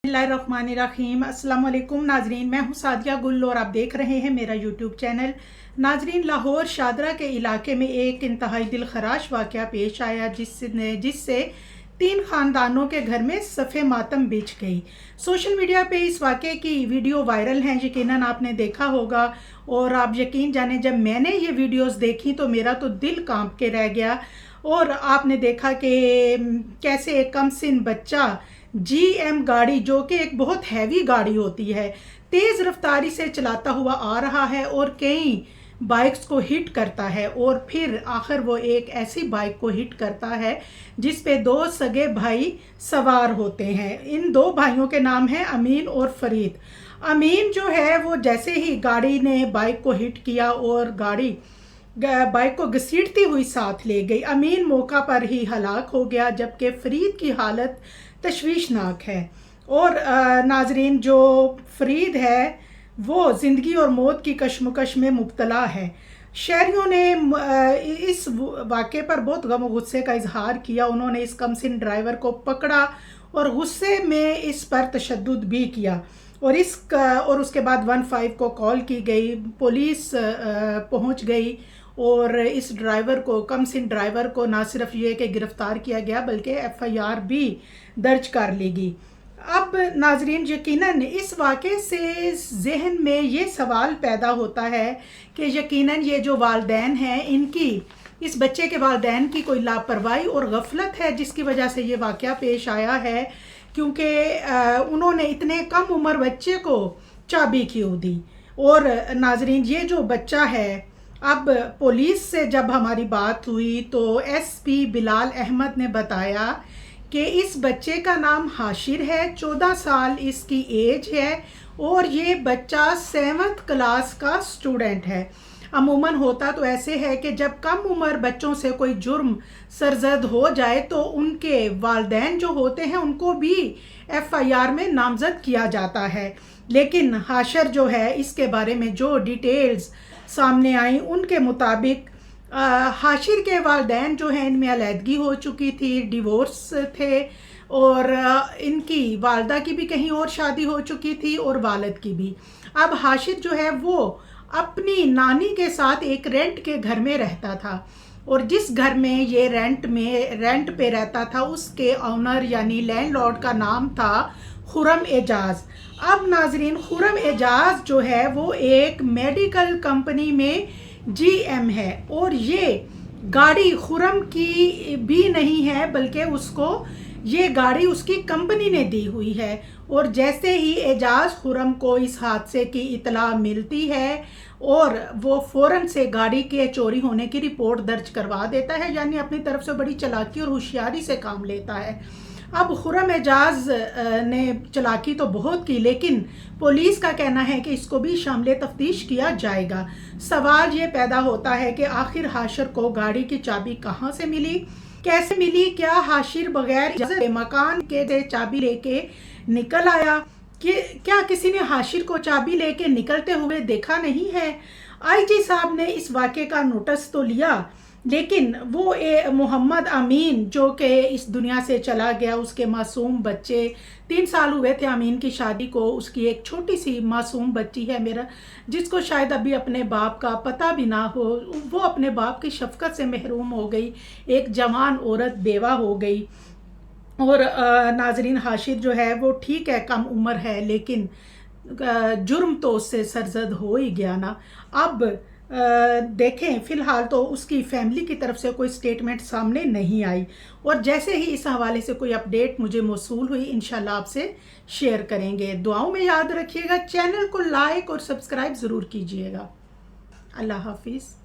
बिस्मिल्लाहिर्रहमानिर्रहीम। अस्सलाम वालेकुम नाजरीन, मैं हूं सादिया गुल और आप देख रहे हैं मेरा यूट्यूब चैनल। नाजरीन, लाहौर शादरा के इलाके में एक इंतहाई दिलखराश वाक़या पेश आया जिससे 3 ख़ानदानों के घर में सफ़े मातम बिछ गई। सोशल मीडिया पे इस वाक़े की वीडियो वायरल हैं, यकीनन आपने देखा होगा। और आप यकीन जाने, जब मैंने ये वीडियोस देखी तो मेरा तो दिल कांप के रह गया। और आपने देखा कि कैसे एक कम सिन बच्चा GM गाड़ी, जो कि एक बहुत हैवी गाड़ी होती है, तेज़ रफ्तारी से चलाता हुआ आ रहा है और कई बाइक्स को हिट करता है। और फिर आखिर वो एक ऐसी बाइक को हिट करता है जिस पे 2 सगे भाई सवार होते हैं। इन 2 भाइयों के नाम हैं अमीन और फरीद। अमीन जो है वो जैसे ही गाड़ी ने बाइक को हिट किया और गाड़ी बाइक को घसीटती हुई साथ ले गई। अमीन मौका पर ही हलाक हो गया, जबकि फरीद की हालत तशवीशनाक है। और नाजरीन, जो फरीद है वो ज़िंदगी और मौत की कशमकश में मुब्तला है। शहरियों ने इस वाक़े पर बहुत गम और गुस्से का इजहार किया। उन्होंने इस कमसिन ड्राइवर को पकड़ा और गुस्से में इस पर तशद्दुद भी किया। और उसके बाद 15 को कॉल की गई, पुलिस पहुंच गई और इस ड्राइवर को, कमसिन ड्राइवर को, ना सिर्फ ये कि गिरफ्तार किया गया बल्कि FIR भी दर्ज कर ली गई। अब नाजरीन, यकीनन इस वाक़े से जहन में ये सवाल पैदा होता है कि यकीनन ये जो वालिदैन हैं, इनकी, इस बच्चे के वालिदैन की कोई लापरवाही और गफलत है जिसकी वजह से ये वाक़या पेश आया है। क्योंकि उन्होंने इतने कम उम्र बच्चे को चाबी क्यों दी। और नाजरीन, ये जो बच्चा है, अब पुलिस से जब हमारी बात हुई तो SP बिलाल अहमद ने बताया कि इस बच्चे का नाम हाशिर है, 14 साल इसकी एज है और ये बच्चा 7th क्लास का स्टूडेंट है। अमूमन होता तो ऐसे है कि जब कम उम्र बच्चों से कोई जुर्म सरजद हो जाए तो उनके वालिदैन जो होते हैं उनको भी FIR में नामजद किया जाता है। लेकिन हाशिर जो है, इसके बारे में जो डिटेल्स सामने आई उनके मुताबिक हाशिर के वालिदैन जो हैं, इनमें अलहदगी हो चुकी थी, डिवोर्स थे और इनकी वालदा की भी कहीं और शादी हो चुकी थी और वालिद की भी। अब हाशिर जो है वो अपनी नानी के साथ एक रेंट के घर में रहता था और जिस घर में ये रेंट पे रहता था उसके ऑनर यानी लैंडलॉर्ड का नाम था खुर्रम एजाज। अब नाजरीन, खुर्रम एजाज जो है वो एक मेडिकल कंपनी में GM है और ये गाड़ी खुर्रम की भी नहीं है बल्कि उसको ये गाड़ी उसकी कंपनी ने दी हुई है। और जैसे ही एजाज खुर्रम को इस हादसे की इतला मिलती है और वो फ़ौरन से गाड़ी के चोरी होने की रिपोर्ट दर्ज करवा देता है, यानी अपनी तरफ से बड़ी चालाकी और होशियारी से काम लेता है। अब खुर्रम एजाज ने चालाकी तो बहुत की, लेकिन पुलिस का कहना है कि इसको भी शामिल तफ्तीश किया जाएगा। सवाल ये पैदा होता है कि आखिर हाशिर को गाड़ी की चाबी कहाँ से मिली, कैसे मिली? क्या हाशिर बगैर इजाज़त मकान के चाबी लेके निकल आया? कि क्या किसी ने हाशिर को चाबी लेके निकलते हुए देखा नहीं है? IG साहब ने इस वाक़े का नोटिस तो लिया, लेकिन वो मोहम्मद अमीन जो कि इस दुनिया से चला गया, उसके मासूम बच्चे, 3 साल हुए थे अमीन की शादी को। उसकी एक छोटी सी मासूम बच्ची है मेरा, जिसको शायद अभी अपने बाप का पता भी ना हो। वो अपने बाप की शफकत से महरूम हो गई, एक जवान औरत बेवा हो गई। और नाजरीन, हाशिर जो है वो ठीक है, कम उम्र है, लेकिन जुर्म तो उससे सरजद हो ही गया ना। अब देखें, फ़िलहाल तो उसकी फैमिली की तरफ से कोई स्टेटमेंट सामने नहीं आई और जैसे ही इस हवाले से कोई अपडेट मुझे मौसूल हुई इंशाल्लाह आपसे शेयर करेंगे। दुआओं में याद रखिएगा, चैनल को लाइक और सब्सक्राइब ज़रूर कीजिएगा। अल्लाह हाफिज़।